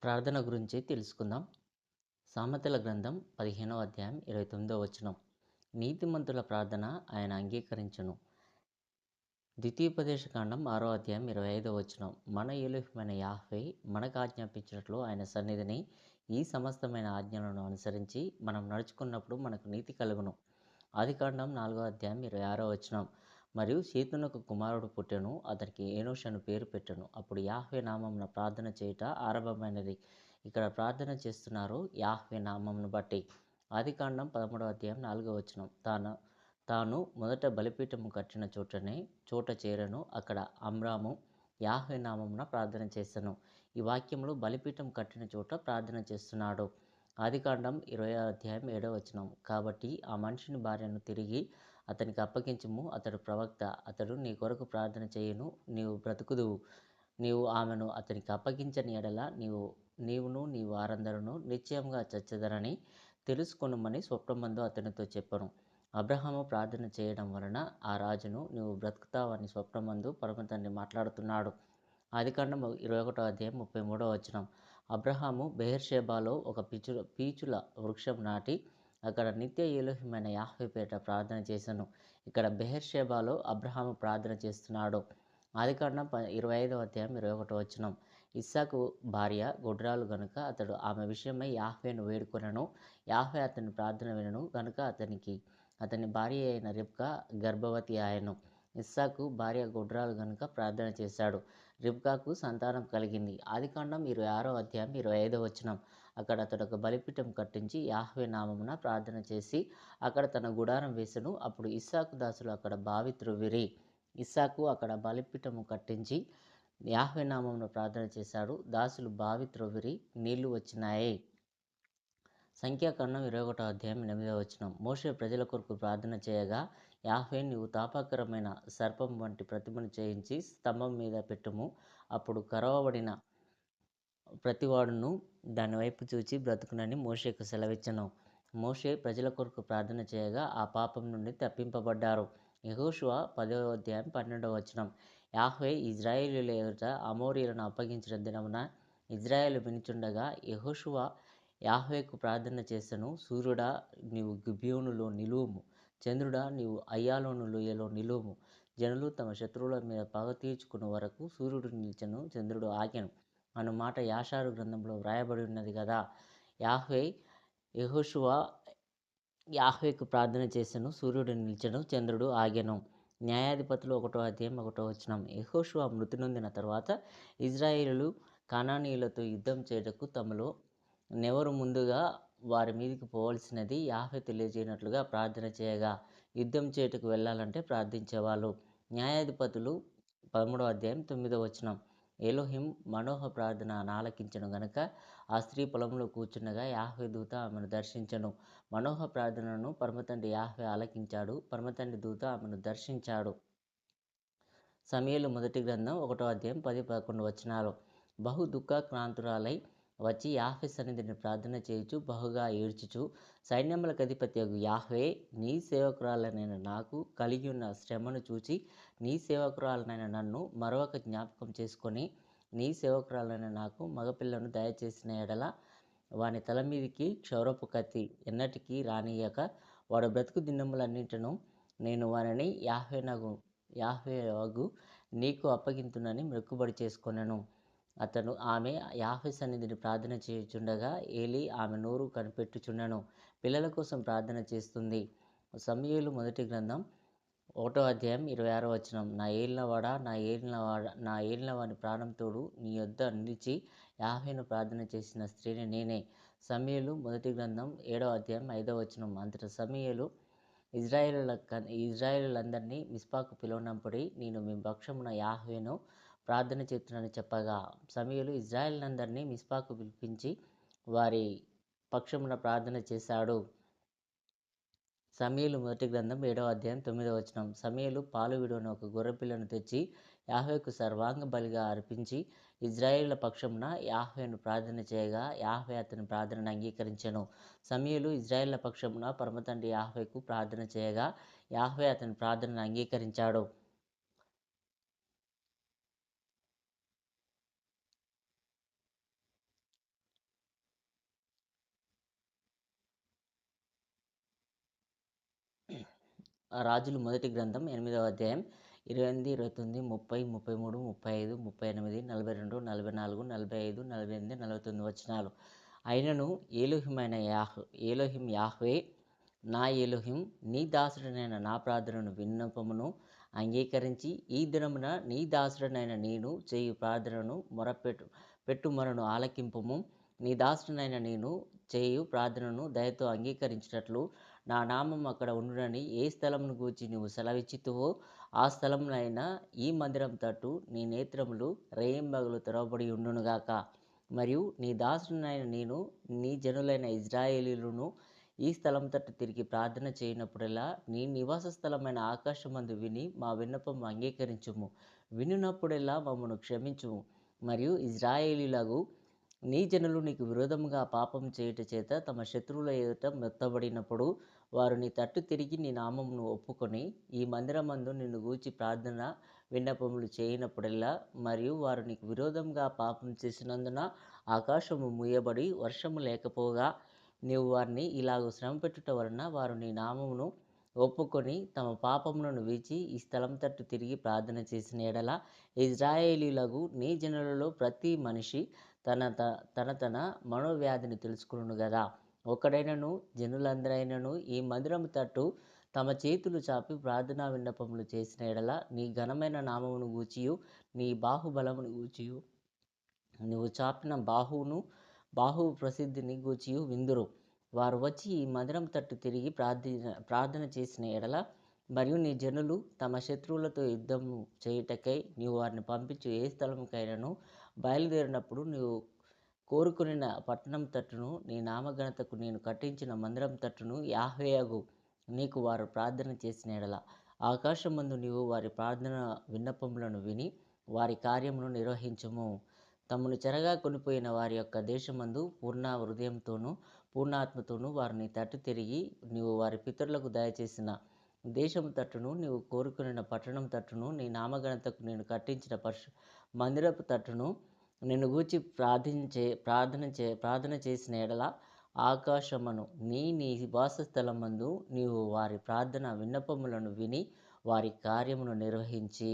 ప్రార్థన గురించి తెలుసుకుందాం. సామెతల గ్రంథం 15వ అధ్యాయం 29వ వచనం. నీతిమంతుల ప్రార్థన ఆయన అంగీకరించును. ద్వితీయోపదేశకాండం 6వ అధ్యాయం 25వ వచనం. మన ఎలోహిమైన యాహ్వే మనకు ఆజ్ఞాపించినట్లు ఆయన సన్నిధిని ఈ సమస్తమైన ఆజ్ఞలను అనుసరించి మనం నడుచుకున్నప్పుడు మనకు నీతి కలుగును. ఆదికాండం 4వ అధ్యాయం 26వ వచనం. మరియు షేతునకు కుమారుడు పుట్టెను, అతనికి ఏనోషు అని పేరు పెట్టెను. అప్పుడు యాహ్వే నామమున ప్రార్థన చేయుట ఆరంభమైనది. ఇక్కడ ప్రార్థన చేస్తున్నారు యాహ్వే నామమును బట్టి. ఆదికాండం 13వ అధ్యాయం 4వ వచనం. తాను మొదట బలిపీఠము కట్టిన చోట చేరను. అక్కడ అమ్రాము యాహ్వే నామమున ప్రార్థన చేసెను. ఈ వాక్యంలో బలిపీఠం కట్టిన చోట ప్రార్థన చేస్తున్నాడు. ఆదికాండం 20వ అధ్యాయం 7వ వచనం. కాబట్టి ఆ మనిషిని భార్యను తిరిగి అతనికి అప్పగించుము, అతడు ప్రవక్త, అతడు నీ కొరకు ప్రార్థన చేయును, నీవు బ్రతుకుదువు. నీవు ఆమెను అతనికి అప్పగించని ఎడల నీవును నీ వారందరూ నిశ్చయంగా చచ్చెదరని తెలుసుకొనుమని స్వప్నమందు అతనితో చెప్పను. అబ్రహాము ప్రార్థన చేయడం వలన ఆ రాజును నీవు బ్రతుకుతావని స్వప్నమందు పరమతండ్రి మాట్లాడుతున్నాడు. ఆదికాండం 21వ అధ్యాయం 33వ వచనం. అబ్రహాము బెయేర్షెబాలో ఒక పీచుల వృక్షం నాటి అక్కడ నిత్య ఎలోహిమైన యాహ్వే పేరిట ప్రార్థన చేశాను. ఇక్కడ బెయేర్షెబాలో అబ్రహాము ప్రార్థన చేస్తున్నాడు. ఆదికాండం 25వ అధ్యాయం 21వ వచనం. ఇస్సాకు భార్య గొడ్రాలు గనుక అతడు ఆమె విషయమై యాహ్వేను వేడుకొనెను. యాహ్వే అతని ప్రార్థన వినెను గనుక అతని భార్య అయిన రిబ్కా గర్భవతి ఆయెను. ఇస్సాకు భార్య గొడ్రాలు గనుక ప్రార్థన చేశాడు. రిబ్కాకు సంతానం కలిగింది. ఆదికాండం 26వ అధ్యాయం 25వ వచనం. అక్కడ అతడు ఒక బలిపీఠం కట్టించి యాహ్వే నామమున ప్రార్థన చేసి అక్కడ తన గుడారం వేసెను. అప్పుడు ఇస్సాకు దాసులు అక్కడ బావి త్రవ్విరి. ఇస్సాకు అక్కడ బలిపీఠము కట్టించి యాహ్వే నామమున ప్రార్థన చేశాడు. దాసులు బావి త్రవ్విరి, నీళ్లు వచ్చినాయి. సంఖ్యాకాండం 21వ అధ్యాయం 8వ వచనం. మోషే ప్రజల కొరకు ప్రార్థన చేయగా యాహ్వే నీవు తాపాకరమైన సర్పం వంటి ప్రతిమను చేయించి స్తంభం మీద పెట్టుము, అప్పుడు కరవబడిన ప్రతివాడును దాని వైపు చూచి బ్రతుకునని మోషేకు సెలవిచ్చెను. మోషే ప్రజల కొరకు ప్రార్థన చేయగా ఆ పాపం నుండి తప్పింపబడ్డారు. యెహోషువ 10వ అధ్యాయం 12వ వచనం. యాహ్వే ఇజ్రాయేలీయుల ఎదుట అమోరీయులను అప్పగించిన దినమున ఇజ్రాయేలు వినుచుండగా యెహోషువ యాహ్వేకు ప్రార్థన చేసెను. సూర్యుడా నీవు గిబియోనులో నిలువుము, చంద్రుడా నీవు అయ్యాలోను లోయలో నిలువుము. జనులు తమ శత్రువుల మీద పగ తీర్చుకున్న వరకు సూర్యుడు నిలిచెను, చంద్రుడు ఆగెను అను మాట యాషారు గ్రంథంలో వ్రాయబడి ఉన్నది కదా. యెహోషువ యాహ్వేకు ప్రార్థన చేసెను, సూర్యుడు నిలిచెను, చంద్రుడు ఆగెను. న్యాయాధిపతులు 1వ అధ్యాయం 1వ వచనం. యెహోషువ మృతి నొందిన తర్వాత ఇజ్రాయేలీయులు కానానీయులతో యుద్ధం చేయుటకు తమలో నెవరు ముందుగా వారి మీదికి పోవలసినది యాహ్వే తెలియజేయనట్లుగా ప్రార్థన చేయగా యుద్ధం చేయుటకు వెళ్ళాలంటే ప్రార్థించేవాళ్ళు. న్యాయాధిపతులు 13వ అధ్యాయం 9వ వచనం. ఎలోహిం మనోహ ప్రార్థన ఆలకించెను గనుక ఆ స్త్రీ పొలంలో కూర్చుండగా యాహ్వే దూత ఆమెను దర్శించెను. మనోహ ప్రార్థనను పరమతండ్రి యాహ్వే ఆలకించాడు. పరమతండ్రి దూత ఆమెను దర్శించాడు. సమూయేలు మొదటి గ్రంథం 1వ అధ్యాయం 10-11 వచనాలు. బహు దుఃఖాక్రాంతురాలై వచ్చి యాహ్వే సన్నిధిని ప్రార్థన చేయుచు బహుగా ఏడ్చుచు, సైన్యములకు అధిపతియగు యాహ్వే, నీ సేవకురాలనైన నాకు కలిగి ఉన్న శ్రమను చూచి నీ సేవకురాలనైన నన్ను మరొక జ్ఞాపకం చేసుకొని నీ సేవకురాలైన నాకు మగపిల్లను దయచేసిన ఎడల వాని తల మీదికి క్షౌరపు కత్తి ఎన్నటికీ రానియక వాడు బ్రతుకు దినములన్నింటిను నేను వానిని యాహ్వేయగు నీకు అప్పగింతునని మొక్కుబడి చేసుకొనెను. ఆమె యాహ్వే సన్నిధిని ప్రార్థన చేయుచుండగా ఏలీ ఆమె నోరు కనిపెట్టుచుండెను. పిల్లల కోసం ప్రార్థన చేస్తుంది. సమూయేలు మొదటి గ్రంథం 1వ అధ్యాయం 26వ వచనం. నా ఏలినవాని ప్రాణం తోడు నీ యొద్ద నిలిచి యాహ్వేను ప్రార్థన చేసిన స్త్రీని నేనే. సమూయేలు మొదటి గ్రంథం 7వ అధ్యాయం 5వ వచనం. అంతటా సమూయేలు ఇజ్రాయేలులందరినీ మిస్పాకు పిలువనంపుడి, నేను మీ పక్షమున యాహ్వేను ప్రార్థన చేస్తున్నానని చెప్పగా సమూయేలు ఇజ్రాయేలునందరినీ మిస్పాకు పిలిపించి వారి పక్షమున ప్రార్థన చేశాడు. సమూయేలు మొదటి గ్రంథం 7వ అధ్యాయం 9వ వచనం. సమూయేలు పాలు విడువని ఒక గొర్రెపిల్లను తెచ్చి యాహ్వేకు సర్వాంగ బలిగా అర్పించి ఇజ్రాయేలుల పక్షమున యాహ్వేను ప్రార్థన చేయగా యాహ్వే అతని ప్రార్థనను అంగీకరించెను. సమూయేలు ఇజ్రాయేలుల పక్షమున పరమతండ్రి యాహ్వేకు ప్రార్థన చేయగా యాహ్వే అతని ప్రార్థనను అంగీకరించాడు. రాజులు మొదటి గ్రంథం 8వ అధ్యాయం 28, 29, 30, 33, 35, 38, 42, 44, 45, 48, 49 వచనాలు. అయినను ఏలోహిం యాహ్వే నా ఏలోహిం నీ దాసుడనైన నా ప్రార్థనను విన్నపమును అంగీకరించి ఈ దినమున నీ దాసుడనైన నేను చేయు ప్రార్థనను పెట్టుమొరను ఆలకింపుము. నీ దాసుడనైన నేను చేయు ప్రార్థనను దయతో అంగీకరించినట్లు నా నామం అక్కడ ఉండునని ఏ స్థలమును గూర్చి నువ్వు సెలవిచ్చితువో ఆ స్థలమునైనా ఈ మందిరం తట్టు నీ నేత్రములు రేయింబగలు తెరవబడి ఉండునుగాక. మరియు నీ దాసుడనైన నేను నీ జనులైన ఇజ్రాయేలీయులను ఈ స్థలం తట్టు తిరిగి ప్రార్థన చేయనప్పుడల్లా నీ నివాస స్థలమైన ఆకాశమందు విని మా విన్నపము అంగీకరించుము. వినున్నప్పుడెల్లా మమ్మను క్షమించుము. మరియు ఇజ్రాయేలీయులకు నీ జనులు నీకు విరోధముగా పాపం చేయుట చేత తమ శత్రువుల ఎదుట మెత్తబడినప్పుడు వారు నీ తట్టు తిరిగి నీ నామమును ఒప్పుకొని ఈ మందిరమందు నిన్ను గూర్చి ప్రార్థన విన్నపములు చేయనప్పుడల్లా మరియు వారు నీకు విరోధంగా పాపం చేసినందున ఆకాశము మూయబడి వర్షము లేకపోగా నీవు వారిని ఇలాగ శ్రమ పెట్టుట వలన వారు నీ నామమును ఒప్పుకొని తమ పాపములను విడిచి ఈ స్థలం తట్టు తిరిగి ప్రార్థన చేసిన ఎడల ఇజ్రాయేలీయులకు నీ జనులలో ప్రతి మనిషి తన మనోవ్యాధిని తెలుసుకును కదా. ఒకడైనను జనులందరైనను ఈ మందిరము తట్టు తమ చేతులు చాపి ప్రార్థనా విన్నపములు చేసిన ఎడల నీ ఘనమైన నామమును గూర్చియు నీ బాహుబలమును గూర్చియు నువ్వు చాపిన బాహు ప్రసిద్ధిని గూర్చియు విందురు. వారు వచ్చి ఈ మందిరం తట్టు తిరిగి ప్రార్థన చేసిన ఎడల మరియు నీ జనులు తమ శత్రువులతో యుద్ధము చేయుటకై నీవు వారిని పంపించు ఏ స్థలంకైనాను బయలుదేరినప్పుడు నీవు కోరుకునిన పట్టణం తట్టును నీ నామఘనతకు నేను కట్టించిన మందిరం తట్టును యాహ్వేయగు నీకు వారు ప్రార్థన చేసిన ఎడల ఆకాశమందు నీవు వారి ప్రార్థన విన్నపములను విని వారి కార్యమును నిర్వహించుము. తమను చెరగా కొనిపోయిన వారి యొక్క దేశమందు పూర్ణ హృదయంతోనూ పూర్ణాత్మతోనూ వారిని తట్టు తిరిగి నీవు వారి పితరులకు దయచేసిన దేశము తట్టును నీవు కోరుకునిన పట్టణం తట్టును నీ నామఘనతకు నేను కట్టించిన మందిరపు తట్టును నిన్ను గూర్చి ప్రార్థన చేసిన ఎడల ఆకాశమును నీ నివాస స్థలమందు నీవు వారి ప్రార్థన విన్నపములను విని వారి కార్యమును నిర్వహించి.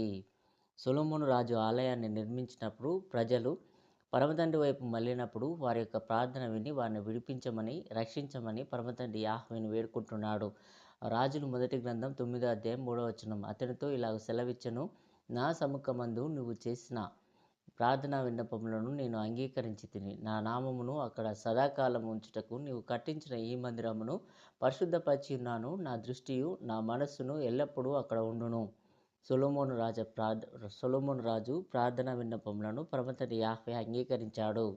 సొలొమోను రాజు ఆలయాన్ని నిర్మించినప్పుడు ప్రజలు పరమతండ్రి వైపు మళ్ళినప్పుడు వారి యొక్క ప్రార్థన విని వారిని విడిపించమని రక్షించమని పరమతండ్రి యాహ్వేను వేడుకుంటున్నాడు. రాజులు మొదటి గ్రంథం 9వ అధ్యాయం 3వ వచనం. అతనితో ఇలాగ సెలవిచ్చెను, నా సముఖమందు నువ్వు చేసిన ప్రార్థనా విన్నపములను నేను అంగీకరించి తిని నా నామమును అక్కడ సదాకాలం ఉంచుటకు నీవు కట్టించిన ఈ మందిరమును పరిశుద్ధపరిచి ఉన్నాను. నా దృష్టియు నా మనస్సును ఎల్లప్పుడూ అక్కడ ఉండును. సొలొమోను రాజు ప్రార్థనా విన్నపములను పరమతండ్రి యాహ్వే అంగీకరించాడు.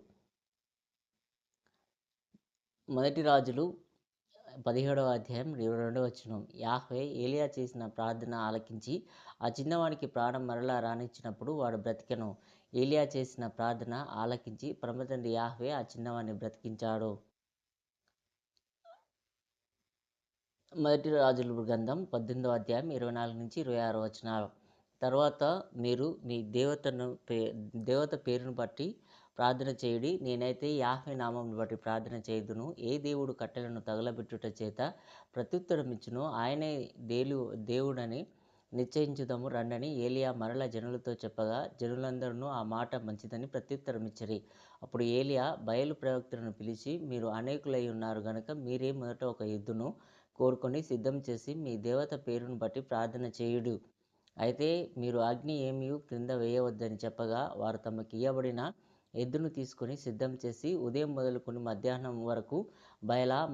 మొదటి రాజులు 17వ అధ్యాయం 22వ వచనం. యాహ్వే ఏలియా చేసిన ప్రార్థన ఆలకించి ఆ చిన్నవానికి ప్రాణం మరలా రానిచ్చినప్పుడు వాడు బ్రతికెను. ఏలియా చేసిన ప్రార్థన ఆలకించి పరమతండ్రి యాహ్వే ఆ చిన్నవాడిని బ్రతికించాడు. మొదటి రాజుల గ్రంథం 18వ అధ్యాయం 24-26 వచనాలు. తర్వాత మీరు మీ దేవత పేరును బట్టి ప్రార్థన చేయుడి. నేనైతే యాహ్వే నామమును బట్టి ప్రార్థన చేయుదును. ఏ దేవుడు కట్టెలను తగలబెట్టుట చేత ప్రత్యుత్తరమిచ్చునో ఆయనే దేవుడని నిశ్చయించుదాము రండని ఏలియా మరల జనులతో చెప్పగా జనులందరూ ఆ మాట మంచిదని ప్రత్యుత్తరమిచ్చిరి. అప్పుడు ఏలియా బయలు ప్రవక్తలను పిలిచి, మీరు అనేకులై ఉన్నారు గనుక మీరే మొదట ఒక ఎద్దును కోరుకొని సిద్ధం చేసి మీ దేవత పేరును బట్టి ప్రార్థన చేయుడు. అయితే మీరు అగ్ని ఏమీ క్రింద వేయవద్దని చెప్పగా వారు తమకు ఇయ్యబడిన ఎద్దును తీసుకొని సిద్ధం చేసి ఉదయం మొదలుకొని మధ్యాహ్నం వరకు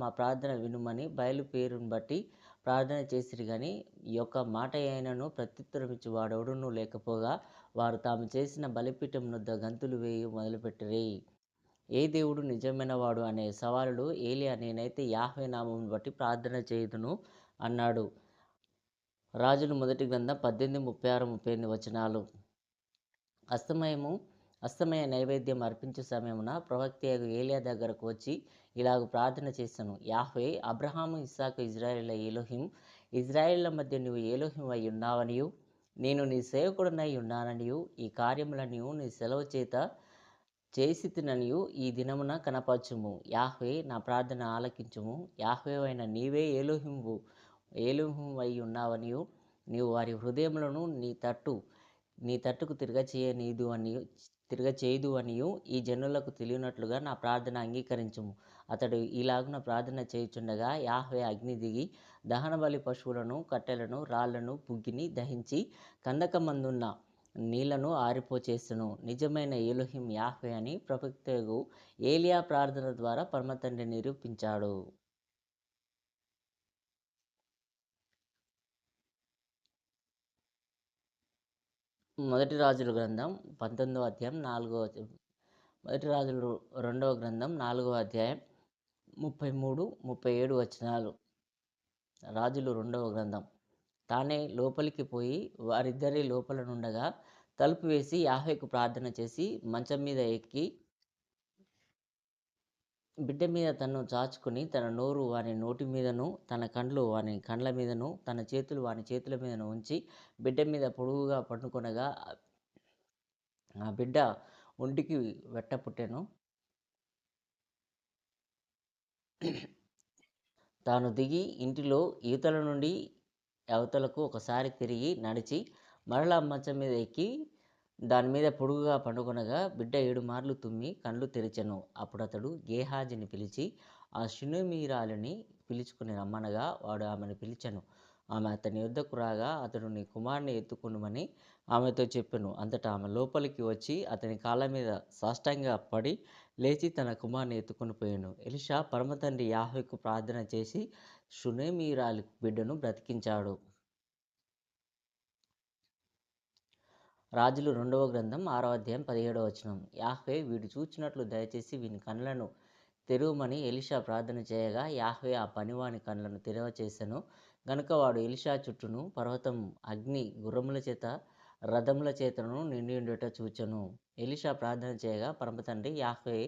మా ప్రార్థన వినుమని బయలు పేరును బట్టి ప్రార్థన చేసిరి. కానీ ఈ యొక్క మాట అయినను ప్రత్యుత్తరమిచ్చి వాడెవడునూ లేకపోగా వారు తాము చేసిన బలిపీఠం వద్ద గంతులు వేయి మొదలుపెట్టిరి. ఏ దేవుడు నిజమైన వాడు అనే సవాలులో ఏలియా నేనైతే యాహ్వే నామమును బట్టి ప్రార్థన చేయుదును అన్నాడు. రాజులు మొదటి గ్రంథం 18:36-38 వచనాలు. అస్తమయ నైవేద్యం అర్పించే సమయమున ప్రవక్తయగు ఏలియా దగ్గరకు వచ్చి ఇలాగ ప్రార్థన చేశాను. యాహ్వే అబ్రహాము ఇస్సాకు ఇజ్రాయేళ్ల ఎలోహిం, ఇజ్రాయేళ్ల మధ్య నువ్వు ఎలోహిం అయి ఉన్నావనియు నేను నీ సేవకుడనై ఉన్నాననియు ఈ కార్యములనియు నీ సెలవు చేత చేసితిననియు ఈ దినమున కనపరచుము. యాహ్వే నా ప్రార్థన ఆలకించుము. యాహ్వే అయిన నీవే ఎలోహింవు. ఏలుహువై ఉన్నావనియు, నీవు వారి హృదయములను నీ తట్టుకు తిరగచేయదు అనియు ఈ జనులకు తెలియనట్లుగా నా ప్రార్థన అంగీకరించుము. అతడు ఇలాగున ప్రార్థన చేయుచుండగా యాహ్వే అగ్ని దిగి దహనబలి పశువులను, కట్టెలను, రాళ్లను, బుగ్గిని దహించి కందకమందున్న నీళ్లను ఆరిపోచేసెను. నిజమైన ఎలోహిం యాహ్వే అని ప్రవక్తయగు ఏలియా ప్రార్థన ద్వారా పరమ తండ్రి నిరూపించాడు. మొదటి రాజుల గ్రంథం 19వ అధ్యాయం మొదటి రాజులు 2వ గ్రంథం 4వ అధ్యాయం 33-37 వచనాలు. రాజులు 2వ గ్రంథం. తానే లోపలికి పోయి వారిద్దరి లోపల నుండగా తలుపు వేసి యాహ్వేకు ప్రార్థన చేసి మంచం మీద ఎక్కి బిడ్డ మీద తన్ను చాచుకుని తన నోరు వాని నోటి మీదను, తన కండ్లు వాని కండ్ల మీదను, తన చేతులు వాని చేతుల మీదను ఉంచి బిడ్డ మీద పొడుగుగా పట్టుకొనగా ఆ బిడ్డ ఒంటికి వెట్ట పుట్టెను. తాను దిగి ఇంటిలో యువతల నుండి అవతలకు ఒకసారి తిరిగి నడిచి మరలా మంచం మీద ఎక్కి దాని మీద పొడుగుగా పండుకొనగా బిడ్డ 7 మార్లు తుమ్మి కళ్ళు తెరిచెను. అప్పుడు అతడు గేహాజీని పిలిచి ఆ షునేమీరాలిని పిలుచుకుని రమ్మనగా వాడు ఆమెను పిలిచెను. ఆమె అతని యొద్దకు రాగా అతడు నీ కుమారుని ఎత్తుకొనుమని ఆమెతో చెప్పెను. అంతటా ఆమె లోపలికి వచ్చి అతని కాళ్ళ మీద సాష్టాంగ పడి లేచి తన కుమారుని ఎత్తుకొని పోయాను. ఎలీషా పరమతండ్రి యాహ్వేకు ప్రార్థన చేసి షునేమీరాలి బిడ్డను బ్రతికించాడు. రాజులు 2వ గ్రంథం 6వ అధ్యాయం 17వ వచనం. యాహ్వే వీడు చూచినట్లు దయచేసి వీని కళ్ళను తెరువమని ఎలీషా ప్రార్థన చేయగా యాహ్వే ఆ పనివాని కళ్ళను తెరవచేసెను. గనుక వాడు ఎలీషా చుట్టూను పర్వతం అగ్ని గుర్రముల చేత రథముల చేతను నిండియుండుట చూచెను. ఎలీషా ప్రార్థన చేయగా పరమతండ్రి యాహ్వే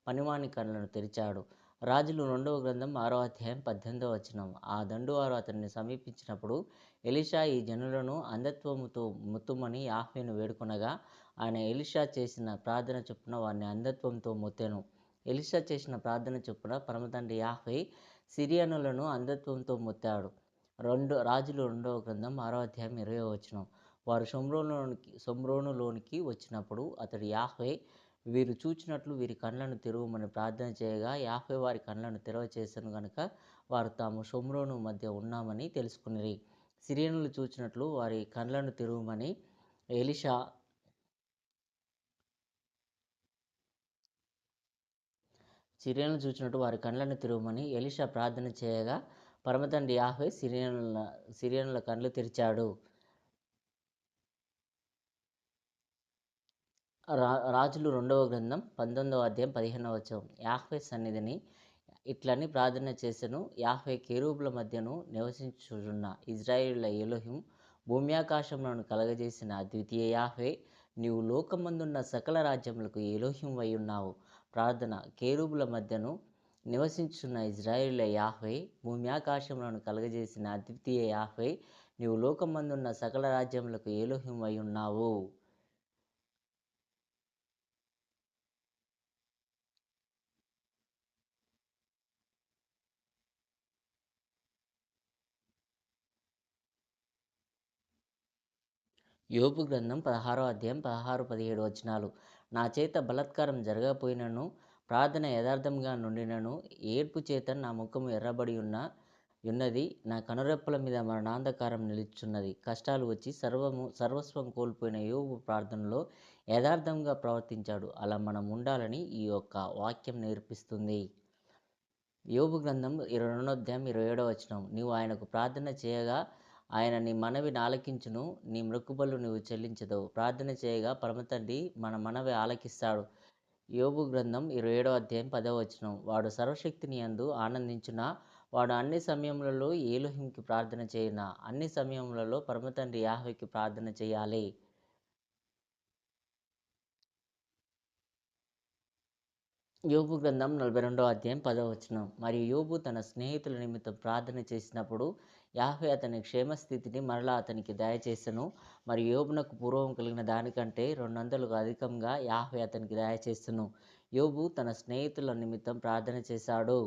పనివాని కళ్ళను తెరిచాడు. రాజులు 2వ గ్రంథం 6వ అధ్యాయం 18వ వచనం. ఆ దండువారు అతన్ని సమీపించినప్పుడు ఎలీషా ఈ జనులను అంధత్వముతో మొత్తుమని యాహ్వేను వేడుకొనగా ఆయన ఎలీషా చేసిన ప్రార్థన చొప్పున వారిని అంధత్వంతో మొత్తెను. ఎలీషా చేసిన ప్రార్థన చొప్పున పరమతండ్రి యాహ్వే సిరియనులను అంధత్వంతో మొత్తాడు. రాజులు 2వ గ్రంథం 6వ అధ్యాయం 20వ వచనం. వారు షోమ్రోనులోనికి వచ్చినప్పుడు అతడు యాహ్వే వీరు చూచినట్లు వీరి కళ్ళను తెరువమని ప్రార్థన చేయగా యాహ్వే వారి కళ్ళను తెరవచేసెను గనుక వారు తాము షోమ్రోను మధ్య ఉన్నామని తెలుసుకునిరి. సిరియనులు చూచినట్లు వారి కళ్ళను తెరువమని ఎలీషా ప్రార్థన చేయగా పరమతండ్రి యాహ్వే సిరియనుల కళ్ళు తెరిచాడు. రాజులు 2వ గ్రంథం 19వ అధ్యాయం 15వ వచనం. యాహ్వే సన్నిధిని ఇట్లని ప్రార్థన చేసెను. యాహ్వే కెరూబుల మధ్యను నివసించుచున్న ఇజ్రాయేలుల ఎలోహిం, భూమ్యాకాశములను కలగజేసిన అద్వితీయ యాహ్వే, నీవు లోకమందున్న సకల రాజ్యములకు ఎలోహిం వై ఉన్నావు. ప్రార్థన. కెరూబుల మధ్యను నివసించుచున్న ఇజ్రాయేలుల యాహ్వే, భూమ్యాకాశములను కలగజేసిన అద్వితీయ యాహ్వే, నీవు లోకమందున్న సకల రాజ్యములకు ఎలోహిం వై ఉన్నావు. యోబు గ్రంథం 16వ అధ్యాయం 16-17 వచనాలు. నా చేత బలాత్కారం జరగకపోయినను, ప్రార్థన యథార్థంగా నుండినను, ఏడ్పు చేత నా ముఖము ఎర్రబడి ఉన్నది, నా కనురెప్పల మీద మరణాంధకారం నిలుచున్నది. కష్టాలు వచ్చి సర్వస్వం కోల్పోయిన యోబు ప్రార్థనలో యథార్థంగా ప్రవర్తించాడు. అలా మనం ఉండాలని ఈ యొక్క వాక్యం నేర్పిస్తుంది. యోబు గ్రంథం 22వ అధ్యాయం 27వ వచనం. నీవు ఆయనకు ప్రార్థన చేయగా ఆయన నీ మనవి ఆలకించును, నీ మొక్కుబళ్ళు నీవు చెల్లించదవు. ప్రార్థన చేయగా పరమతండ్రి మన మనవి ఆలకిస్తాడు. యోబు గ్రంథం 27వ అధ్యాయం 10వ వచనం. వాడు సర్వశక్తిని యందు ఆనందించునా, వాడు అన్ని సమయములలో ఎలోహింకి ప్రార్థన చేయునా. అన్ని సమయములలో పరమతండ్రి యాహ్వేకి ప్రార్థన చేయాలి. యోబు గ్రంథం 42వ అధ్యాయం 10వ వచనం. మరియు యోబు తన స్నేహితుల నిమిత్తం ప్రార్థన చేసినప్పుడు యాహ్వే అతని క్షేమస్థితిని మరలా అతనికి దయచేసెను. మరియు యోబునకు పూర్వం కలిగిన దానికంటే 200 అధికంగా యాహ్వే అతనికి దయచేసెను. యోబు తన స్నేహితుల నిమిత్తం ప్రార్థన చేశాడు.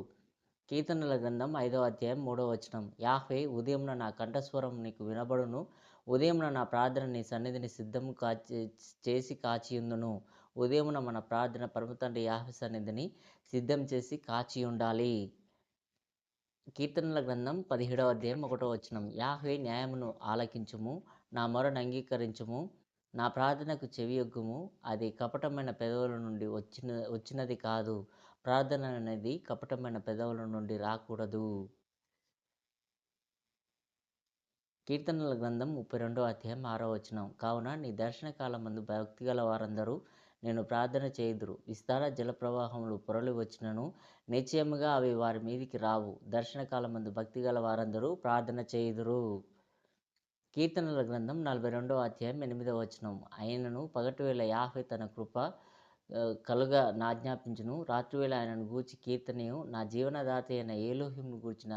కీర్తనల గ్రంథం 5వ అధ్యాయం 3వ వచనం. యాహ్వే, ఉదయమున నా కంఠస్వరం నీకు వినబడును. ఉదయమున నా ప్రార్థన నీ సన్నిధిని సిద్ధము చేసి కాచియుందును. ఉదయమున మన ప్రార్థన పరమ తండ్రి యాహ్వే సన్నిధిని సిద్ధం చేసి కాచి ఉండాలి. కీర్తనల గ్రంథం 17వ అధ్యాయం 1వ వచనం. యాహ్వే, న్యాయమును ఆలకించుము, నా మొరను అంగీకరించుము, నా ప్రార్థనకు చెవియొగ్గుము. అది కపటమైన పెదవుల నుండి వచ్చినది కాదు. ప్రార్థన అనేది కపటమైన పెదవుల నుండి రాకూడదు. కీర్తనల గ్రంథం 32వ అధ్యాయం 6వ వచనం. కావున నీ దర్శన కాలమందు భక్తిగల వారందరూ నేను ప్రార్థన చేయుదురు. విస్తార జలప్రవాహములు పొరలి వచ్చినను నిశ్చయముగా అవి వారి మీదికి రావు. దర్శన కాలమందు భక్తిగల వారందరూ ప్రార్థన చేయుదురు. కీర్తనల గ్రంథం 42వ అధ్యాయం 8వ వచనం. అయినను పగటివేళ యాహ్వే తన కృప కలుగ నాజ్ఞాపించును. రాత్రివేళ ఆయనను గూర్చి కీర్తనయు, నా జీవనదాత అయిన ఏలోహింను గూర్చిన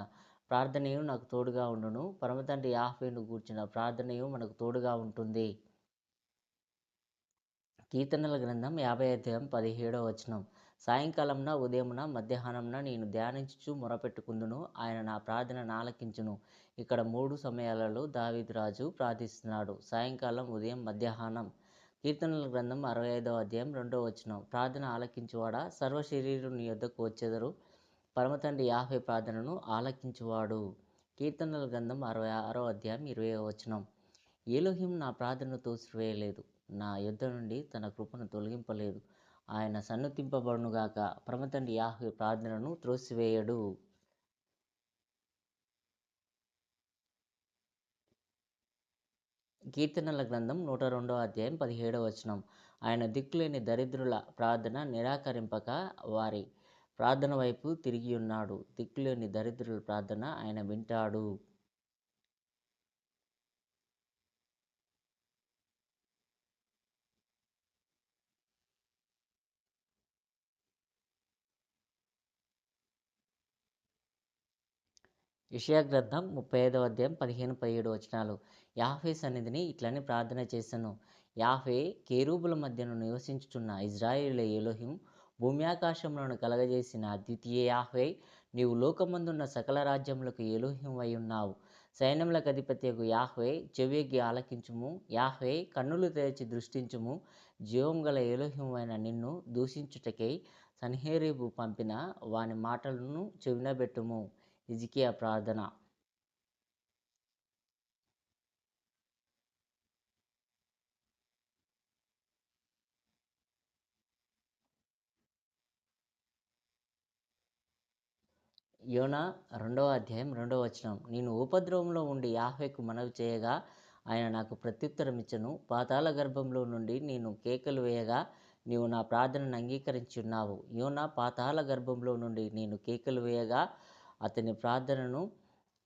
ప్రార్థనయు నాకు తోడుగా ఉండును. పరమతండ్రి యాహ్వేను గూర్చిన ప్రార్థనయు మనకు తోడుగా ఉంటుంది. కీర్తనల గ్రంథం 50 అధ్యాయం 17వ వచనం. సాయంకాలమున, ఉదయమున, మధ్యాహ్నమున నేను ధ్యానించుచు మొరపెట్టుకుందును. ఆయన నా ప్రార్థన ఆలకించును. ఇక్కడ 3 సమయాలలో దావీదు రాజు ప్రార్థిస్తున్నాడు. సాయంకాలం, ఉదయం, మధ్యాహ్నం. కీర్తనల గ్రంథం 65వ అధ్యాయం 2వ వచనం. ప్రార్థన ఆలకించువాడా, సర్వశరీరులు నీ యొద్దకు వచ్చెదరు. పరమతండ్రి యాహ్వే ప్రార్థనను ఆలకించువాడు. కీర్తనల గ్రంథం 66వ అధ్యాయం 20వ వచనం. ఏలోహిం నా ప్రార్థనను తోసివేయలేదు, నా యొద్ద నుండి తన కృపను తొలగింపలేదు. ఆయన సన్నుతింపబడునుగాక. పరమతండ్రి యాహ్వే ప్రార్థనను త్రోసివేయడు. కీర్తనల గ్రంథం 102వ అధ్యాయం 17వ వచనం. ఆయన దిక్కులేని దరిద్రుల ప్రార్థన నిరాకరింపక వారి ప్రార్థన వైపు తిరిగి ఉన్నాడు. దిక్కులేని దరిద్రుల ప్రార్థన ఆయన వింటాడు. యెషయా గ్రంథం 35వ అధ్యాయం 15-17 వచనాలు. యాహ్వే సన్నిధిని ఇట్లని ప్రార్థన చేసెను. యాహ్వే, కేరూబుల మధ్యను నివసించుచున్న ఇజ్రాయేలీయుల ఎలోహిం, భూమ్యాకాశములను కలగజేసిన అద్వితీయ యాహ్వే, నీవు లోకమందున్న సకల రాజ్యములకు ఎలోహింవై ఉన్నావు. సైన్యములకు అధిపతియగు యాహ్వే, చెవియొగ్గి ఆలకించుము. యాహ్వే, కన్నులు తెరచి దృష్టించుము. జీవం గల ఎలోహింవైన నిన్ను దూషించుటకై సన్హెరీబు పంపిన వాని మాటలను చెవినబెట్టుము. హిజ్కియా ప్రార్థన. యోనా 2వ అధ్యాయం 2వ వచనం. నేను ఉపద్రవంలో ఉండి యాహ్వేకు మనవి చేయగా ఆయన నాకు ప్రత్యుత్తరం ఇచ్చెను. పాతాళ గర్భంలో నుండి నేను కేకలు వేయగా నీవు నా ప్రార్థనను అంగీకరించి ఉన్నావు. యోనా పాతాళ గర్భంలో నుండి నేను కేకలు వేయగా అతని ప్రార్థనను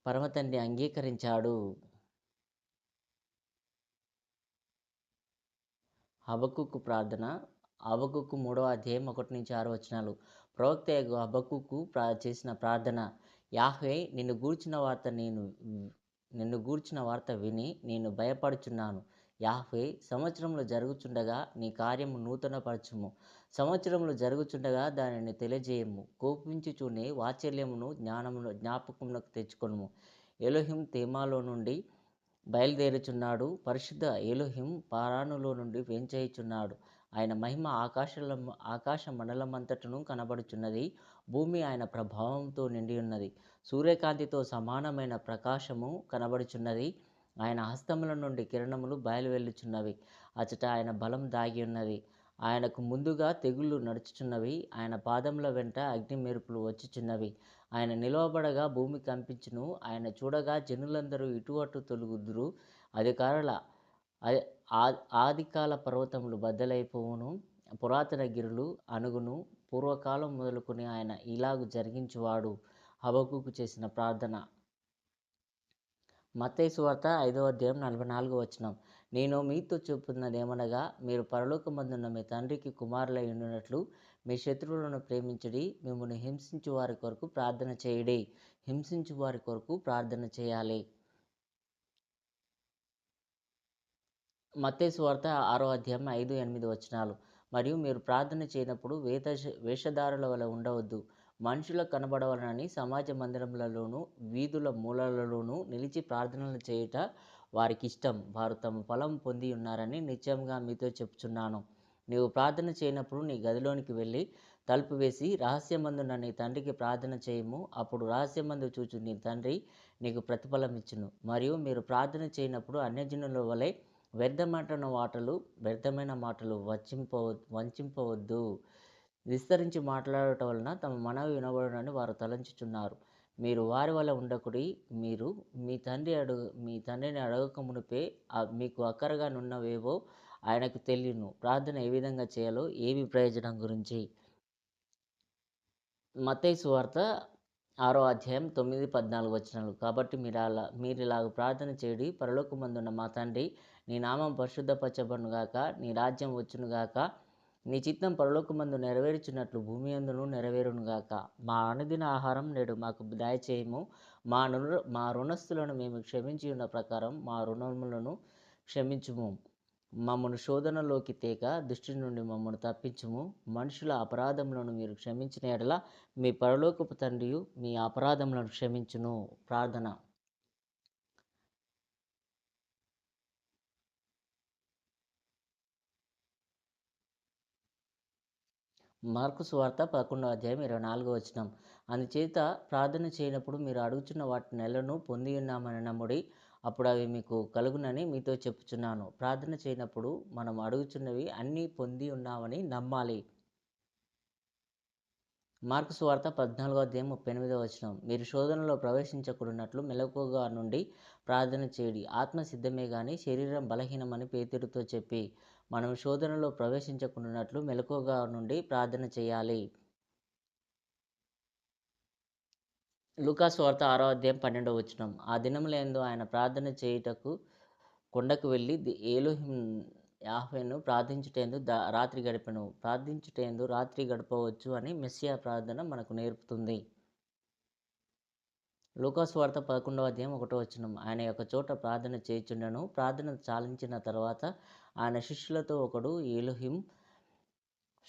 పరమతండ్రి అంగీకరించాడు. హబక్కుకు ప్రార్థన. హబక్కుకు 3వ అధ్యాయం 1-6 వచనాలు. ప్రవక్త యగు హబక్కుకు చేసిన ప్రార్థన. యాహ్వే, నిన్ను గూర్చిన వార్త విని నేను భయపడుచున్నాను. యాహ్వే, సంవత్సరములు జరుగుచుండగా నీ కార్యము నూతనపరచుము. సంవత్సరములు జరుగుచుండగా దానిని తెలియజేయము. కోపించుచూనే వాత్సల్యమును జ్ఞాపకమునకు తెచ్చుకొనుము. ఎలోహిం తేమాలో నుండి బయలుదేరుచున్నాడు. పరిశుద్ధ ఎలోహిం పారానులో నుండి వేంచేయుచున్నాడు. ఆయన మహిమ ఆకాశ మండలమంతటను కనబడుచున్నది. భూమి ఆయన ప్రభావంతో నిండియున్నది. సూర్యకాంతితో సమానమైన ప్రకాశము కనబడుచున్నది. ఆయన హస్తముల నుండి కిరణములు బయలువెళ్ళుచున్నవి. అచట ఆయన బలం దాగి ఉన్నది. ఆయనకు ముందుగా తెగుళ్ళు నడుచుచున్నవి. ఆయన పాదముల వెంట అగ్ని మెరుపులు వచ్చుచున్నవి. ఆయన నిలవబడగా భూమి కంపించును. ఆయన చూడగా జనులందరూ ఇటు అటు తొలగుదురు. ఆదికాల పర్వతములు బద్దలైపోవును. పురాతన గిరులు అణుగును. పూర్వకాలం మొదలుకొని ఆయన ఇలాగు జరిగించువాడు. హబక్కుకు చేసిన ప్రార్థన. మత్తయి సువార్త 5వ అధ్యాయం 44వ వచనం. నేను మీతో చెప్పున్నదేమనగా, మీరు పరలోకమందున్న మీ తండ్రికి కుమారులై ఉండునట్లు మీ శత్రువులను ప్రేమించుడి, మిమ్మును హింసించు వారి కొరకు ప్రార్థన చేయుడి. హింసించు వారి కొరకు ప్రార్థన చేయాలి. మత్తయి సువార్త 6వ అధ్యాయం 5-8 వచనాలు. మరియు మీరు ప్రార్థన చేయనప్పుడు వేషధారుల వలె ఉండవద్దు. మనుషులకు కనబడవలనని సమాజ మందిరములలోను వీధుల మూలలలోను నిలిచి ప్రార్థనలు చేయుట వారికిష్టం. వారు తమ ఫలం పొంది ఉన్నారని నిశ్చయంగా మీతో చెప్పుచున్నాను. నీవు ప్రార్థన చేయనప్పుడు నీ గదిలోనికి వెళ్ళి తలుపు వేసి రహస్యమందున్న నీ తండ్రికి ప్రార్థన చేయుము. అప్పుడు రహస్యమందు చూచు నీ తండ్రి నీకు ప్రతిఫలం ఇచ్చును. మరియు మీరు ప్రార్థన చేయనప్పుడు అన్యజనుల వలె వ్యర్థమైన మాటలు వంచింపవద్దు. విస్తరించి మాట్లాడటం వలన తమ మనవి వినబడునని వారు తలంచుచున్నారు. మీరు వారి వల్ల ఉండకుడి. మీరు మీ తండ్రిని అడగక మునుపే మీకు అక్కరగా నున్నవేవో ఆయనకు తెలియను. ప్రార్థన ఏ విధంగా చేయాలో ఏమి ప్రయోజనం గురించి. మత్తయి సువార్త 6వ అధ్యాయం 9-14 వచనాలు. కాబట్టి మీరిలాగ ప్రార్థన చేయుడి. పరలోకమందున్న మా తండ్రి, నీ నామం పరిశుద్ధపరచబడునుగాక, నీ రాజ్యం వచ్చునుగాక, నీ చిత్తం పరలోకమందు నెరవేర్చున్నట్లు భూమి యందును నెరవేరునుగాక. మా అనుదిన ఆహారం నేడు మాకు దయచేయము. మా రుణస్థులను మేము క్షమించి ఉన్న ప్రకారం మా రుణములను క్షమించుము. మమ్మను శోధనలోకి తేక దుష్టి నుండి మమ్మను తప్పించుము. మనుషుల అపరాధములను మీరు క్షమించిన ఎడల మీ పరలోకపు తండ్రియు మీ అపరాధములను క్షమించును. ప్రార్థన. మార్కు సువార్త 11వ అధ్యాయం 24వ వచనం. అందుచేత ప్రార్థన చేయనప్పుడు మీరు అడుగుచున్న వాటి నెలను పొంది ఉన్నామని నమ్ముడి, అప్పుడు అవి మీకు కలుగునని మీతో చెప్పుచున్నాను. ప్రార్థన చేయనప్పుడు మనం అడుగుచున్నవి అన్నీ పొంది ఉన్నామని నమ్మాలి. మార్కు సువార్త 14వ అధ్యాయం 38వ వచనం. మీరు శోధనలో ప్రవేశించకుండానట్లు మెలకువగా నుండి ప్రార్థన చేయుడి. ఆత్మ సిద్ధమే గాని శరీరం బలహీనమని పేతురుతో చెప్పి, మనం శోధనలో ప్రవేశించకుండానట్లు మెలకువగా నుండి ప్రార్థన చేయాలి. లూకా సువార్త 6వ అధ్యాయం 12వ వచనం. ఆ దినములందు ఆయన ప్రార్థన చేయుటకు కొండకు వెళ్ళి ఏలోహిం యాహ్వేను ప్రార్థించుటేందు రాత్రి గడిపెను. ప్రార్థించుటేందు రాత్రి గడపవచ్చు అని మెస్సియా ప్రార్థన మనకు నేర్పుతుంది. లూకా సువార్త 11వ అధ్యాయం 1వ వచనం. ఆయన యొక్క చోట ప్రార్థన చేయుచుండెను. ప్రార్థన చాలించిన తర్వాత ఆయన శిష్యులతో ఒకడు, ఏలోహిం,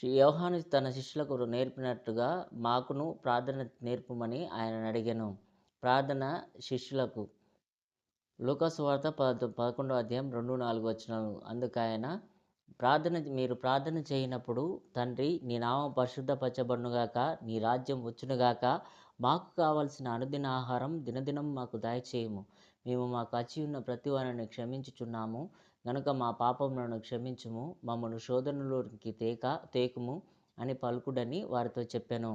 యోహాను తన శిష్యులకు నేర్పినట్టుగా మాకును ప్రార్థన నేర్పమని ఆయన అడిగాను. ప్రార్థన శిష్యులకు. లూకా సువార్త 11వ అధ్యాయం 2-4 వచనాలు. అందుకాయన, మీరు ప్రార్థన చేయనప్పుడు, తండ్రి, నీ నామం పరిశుద్ధపరచబడునుగాక, నీ రాజ్యం వచ్చునుగాక, మాకు కావలసిన అనుదిన ఆహారం దినదినం మాకు దయచేయము. మేము మాకు అచ్చి ఉన్న ప్రతి వారిని క్షమించుచున్నాము గనుక మా పాపములను క్షమించుము. మమ్మను శోధనలోనికి తేకుము అని పలుకుడని వారితో చెప్పాను.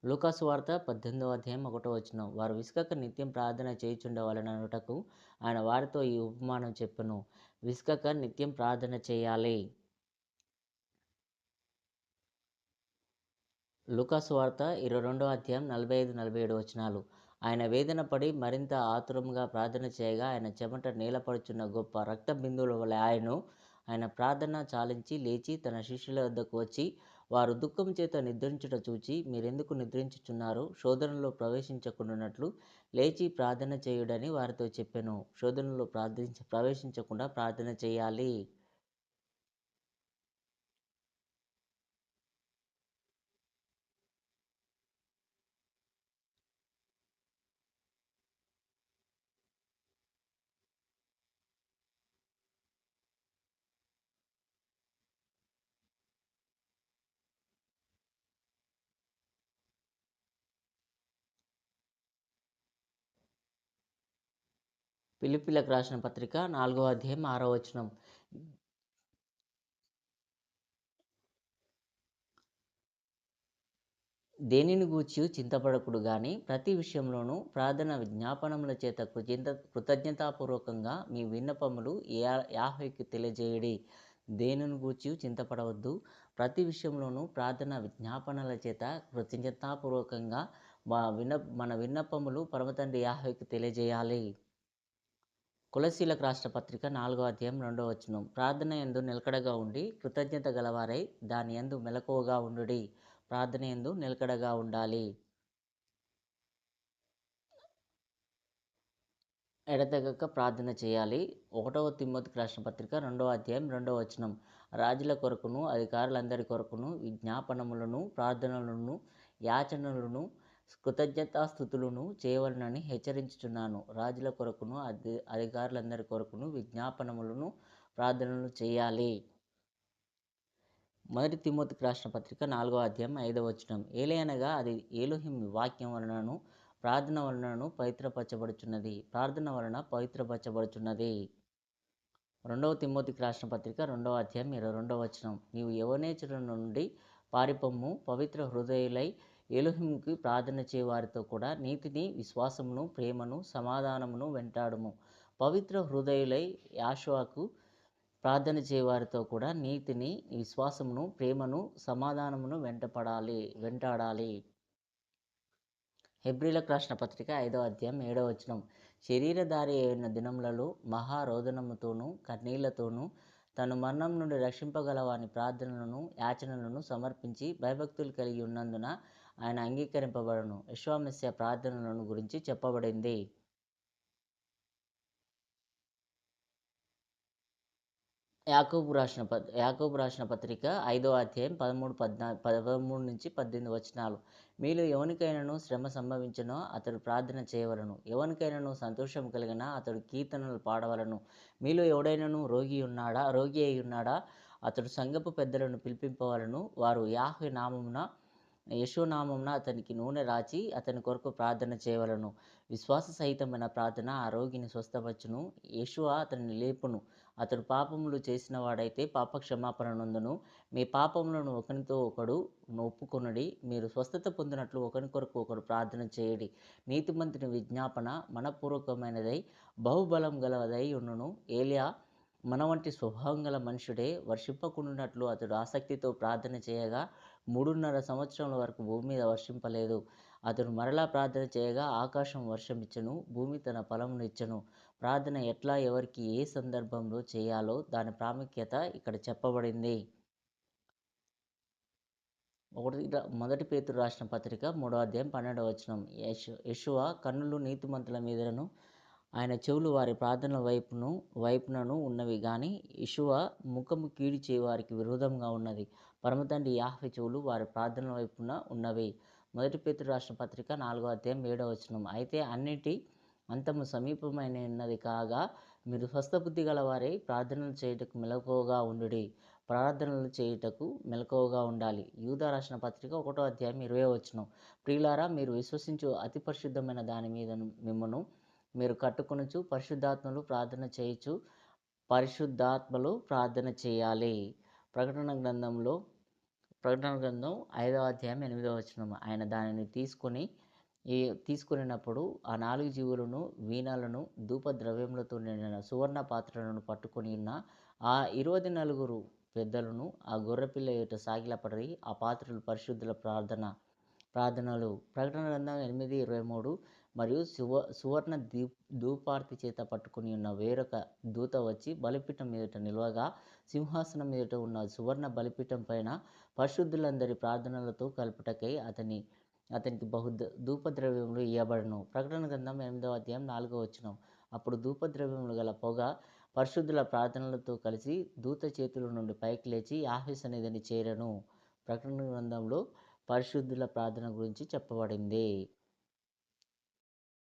లూకా సువార్త 18వ అధ్యాయం 1వ వచనం. వారు విసుకక నిత్యం ప్రార్థన చేయుచుండవలెననుటకు ఆయన వారితో ఈ ఉపమానం చెప్పెను. విసుకక నిత్యం ప్రార్థన చేయాలి. లూకా సువార్త 22వ అధ్యాయం 45-47 వచనాలు. ఆయన వేదన పడి మరింత ఆతురముగా ప్రార్థన చేయగా ఆయన చెమట నేలపడుచున్న గొప్ప రక్త బిందువుల వలె ఆయన ప్రార్థన చాలించి లేచి తన శిష్యుల వద్దకు వచ్చి, వారు దుఃఖం చేత నిద్రించుట చూచి, మీరెందుకు నిద్రించుచున్నారు? శోధనలో ప్రవేశించకుండానట్లు లేచి ప్రార్థన చేయుడని వారితో చెప్పెను. శోధనలో ప్రవేశించకుండా ప్రార్థన చేయాలి. ఫిలిప్పీలకు రాసిన పత్రిక 4వ అధ్యాయం 6వ వచనం. దేనిని గూర్చి చింతపడకుడు గాని ప్రతి విషయంలోనూ ప్రార్థన విజ్ఞాపనముల చేత కృతజ్ఞతాపూర్వకంగా మీ విన్నపములు యాహోవాకు తెలియజేయుడి. దేనిని గూర్చి చింతపడవద్దు. ప్రతి విషయంలోనూ ప్రార్థన విజ్ఞాపనల చేత కృతజ్ఞతాపూర్వకంగా మన విన్నపములు పరమతండ్రి యాహోవాకు తెలియజేయాలి. కొలస్సీలకు రాసిన పత్రిక 4వ అధ్యాయం 2వ వచనం. ప్రార్థన యందు నిలకడగా ఉండి కృతజ్ఞత గలవారై దాని యందు మెలకువగా ఉండుడి. ప్రార్థన యందు నిలకడగా ఉండాలి. ఎడతెగక ప్రార్థన చేయాలి. 1వ తిమోతికి రాసిన పత్రిక 2వ అధ్యాయం 2వ వచనం. రాజుల కొరకును అధికారులందరి కొరకును విజ్ఞాపనములను ప్రార్థనలను యాచనలను కృతజ్ఞతాస్థుతులను చేయవలనని హెచ్చరించుచున్నాను. రాజుల కొరకును అధికారులందరి కొరకును విజ్ఞాపనములను ప్రార్థనలు చేయాలి. మొదటి తిమోతికి రాసిన పత్రిక 4వ అధ్యాయం 5వ వచనం. ఏలయనగా అది ఏలోహిం వాక్యం వలనను ప్రార్థన వలనను పవిత్రపరచబడుచున్నది. ప్రార్థన వలన పవిత్రపరచబడుచున్నది. 2వ తిమోతికి రాసిన పత్రిక 2వ అధ్యాయం 22వ వచనం. నీవు యవనేచ్చుల నుండి పారిపొమ్ము, పవిత్ర హృదయులై ఏలోహింకి ప్రార్థన చేయవారితో కూడా నీతిని, విశ్వాసమును, ప్రేమను, సమాధానమును వెంటాడుము. పవిత్ర హృదయులై యాషువాకు ప్రార్థన చేయవారితో కూడా నీతిని, విశ్వాసమును, ప్రేమను, సమాధానమును వెంటాడాలి. హెబ్రీలకు రాసిన పత్రిక 5వ అధ్యాయం 7వ వచనం. శరీరధారి అయిన దినములలో మహారోదనముతోనూ కన్నీళ్లతోనూ తను మరణం నుండి రక్షింపగల వాని ప్రార్థనలను యాచనలను సమర్పించి భయభక్తులు కలిగి ఉన్నందున ఆయన అంగీకరింపబడను. యెషూవ మెస్సియా ప్రార్థనలను గురించి చెప్పబడింది. యాకోబు రాసిన పత్రిక 5వ అధ్యాయం 13 నుంచి 18 వచనాలు. మీలో ఎవనికైనాను శ్రమ సంభవించినో అతడు ప్రార్థన చేయవలను. ఎవనికైనాను సంతోషం కలిగినా అతడు కీర్తనలు పాడవలను. మీలో ఎవడైనాను రోగి అయి ఉన్నాడా అతడు సంఘపు పెద్దలను పిలిపింపవలను. వారు యాహ్వే నామమున యెషూవ నామమున అతనికి నూనె రాచి అతని కొరకు ప్రార్థన చేయవలను. విశ్వాస సహితమైన ప్రార్థన ఆ రోగిని స్వస్థపరచును. యెషూవ అతనిని లేపును. అతడు పాపములు చేసిన వాడైతే పాప క్షమాపణ నొందును. మీ పాపములను ఒకనితో ఒకడు ఒప్పుకొనుడి. మీరు స్వస్థత పొందినట్లు ఒకరి కొరకు ఒకరు ప్రార్థన చేయడి. నీతిమంతుని విజ్ఞాపన మనపూర్వకమైనదై బహుబలం గలదై ఉండును. ఏలియా మన వంటి స్వభావం గల మనుషుడే. వర్షింపకుండానట్లు అతడు ఆసక్తితో ప్రార్థన చేయగా 3.5 సంవత్సరముల వరకు భూమి మీద వర్షింపలేదు. అతడు మరలా ప్రార్థన చేయగా ఆకాశం వర్షమిచ్చెను, భూమి తన ఫలమును ఇచ్చెను. ప్రార్థన ఎట్లా, ఎవరికి, ఏ సందర్భంలో చేయాలో దాని ప్రాముఖ్యత ఇక్కడ చెప్పబడింది. మొదటి పేతురు రాసిన పత్రిక 3వ అధ్యాయం 12వ వచనం. యెషూవ కన్నులు నీతిమంతుల మీదను ఆయన చెవులు వారి ప్రార్థనల వైపునను ఉన్నవి గాని యెషూవ ముఖము కీడు చేయవారికి విరోధంగా ఉన్నది. పరమతండ్రి యాహ్వే చెవులు వారి ప్రార్థనల వైపున ఉన్నవి. మొదటి పేతురు రాసిన పత్రిక 4వ అధ్యాయం 7వ వచనం. అయితే అన్నిటి అంతము సమీపమైన ఉన్నది కాగా మీరు స్వస్థబుద్ధి గలవారై ప్రార్థనలు చేయుటకు మెలకువగా ఉండాలి. యూదా రాసిన పత్రిక 1వ అధ్యాయం 20వ వచనం. ప్రియులారా, మీరు విశ్వసించు అతి పరిశుద్ధమైన దాని మీద మిమ్మును మీరు కట్టుకొనుచు పరిశుద్ధాత్మలు ప్రార్థన చేయాలి. ప్రకటన గ్రంథం 5వ అధ్యాయం 8వ వచనం. ఆయన దానిని తీసుకొనినప్పుడు ఆ 4 జీవులను వీణలను ధూపద్రవ్యములతో నిండిన సువర్ణ పాత్రలను పట్టుకొని ఉన్న ఆ 24 పెద్దలను ఆ గొర్రెపిల్ల ఎదుట సాగిలపడి ఆ పాత్రలు పరిశుద్ధుల ప్రార్థనలు. ప్రకటన గ్రంథం 8:23. మరియు సువర్ణ ధూపార్తి చేత పట్టుకుని ఉన్న వేరొక దూత వచ్చి బలిపీఠం మీదట నిలవగా సింహాసనం మీదట ఉన్న సువర్ణ బలిపీఠం పైన పరిశుద్ధులందరి ప్రార్థనలతో కలుపుటకై అతనికి బహు ధూపద్రవ్యములు ఇయ్యబడను. ప్రకటన గ్రంథం 8వ అధ్యాయం 4వ వచనం. అప్పుడు ధూపద్రవ్యములు గల పొగ పరిశుద్ధుల ప్రార్థనలతో కలిసి దూత చేతుల నుండి పైకి లేచి యాహ్వే సన్నిధిని చేరెను. ప్రకటన గ్రంథంలో పరిశుద్ధుల ప్రార్థన గురించి చెప్పబడింది.